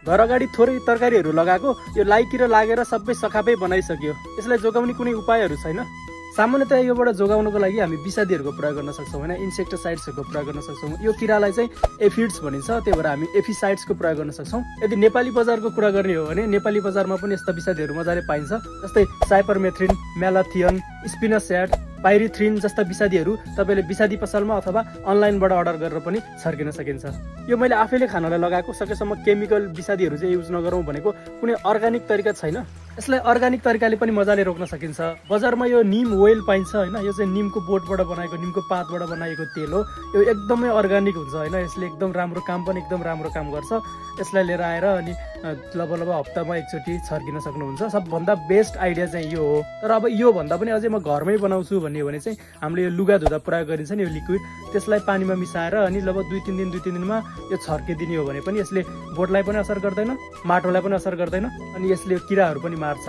घर अगाडि थोरै तरकारीहरू लगाएको यो लाइकिरो लागेर सबै सखापै बनाइसक्यो। यसलाई जोगाउने कुनै उपायहरू छैन। सामान्यतया योबाट जोगाउनको लागि हामी विषादीहरूको प्रयोग गर्न सक्छौँ होइन, इन्सेक्टिसाइड्सहरूको प्रयोग गर्न सक्छौँ। यो किरालाई चाहिँ एफिड्स भनिन्छ, त्यही भएर हामी एफिसाइड्सको प्रयोग गर्न सक्छौँ। यदि नेपाली बजारको कुरा गर्ने हो भने नेपाली बजारमा पनि यस्ता विषादीहरू मजाले पाइन्छ, जस्तै साइपरमेथ्रिन, म्यालाथियन, स्पिनोस्याड, पाइरिथ्रिन जस्ता विषादीहरू तपाईँले विषादी पसलमा अथवा अनलाइनबाट अर्डर गरेर पनि छर्किन सकिन्छ। यो मैले आफैले खानलाई लगाएको, सकेसम्म केमिकल विषादीहरू चाहिँ युज नगरौँ भनेको कुनै अर्ग्यानिक तरिका छैन। यसलाई अर्ग्यानिक तरिकाले पनि मजाले रोक्न सकिन्छ। बजारमा यो निम ओइल पाइन्छ होइन, यो चाहिँ निमको बोटबाट बनाएको, निमको पातबाट बनाएको तेल हो। यो एकदमै अर्ग्यानिक हुन्छ होइन, यसले एकदम राम्रो काम पनि एकदम राम्रो काम गर्छ। यसलाई लिएर आएर अनि लब हप्तामा एकचोटि छर्किन सक्नुहुन्छ। सबभन्दा बेस्ट आइडिया चाहिँ यो हो। तर अब यो भन्दा पनि अझै म घरमै बनाउँछु भन्ने हो भने चाहिँ हामीले यो लुगा धुँदा प्रयोग गरिन्छ नि यो लिक्विड, त्यसलाई पानीमा मिसाएर अनि लगभग 2-3 दिनमा यो छर्किदिने हो भने पनि यसले बोटलाई पनि असर गर्दैन, माटोलाई पनि असर गर्दैन, अनि यसले किराहरू पनि मार्छ।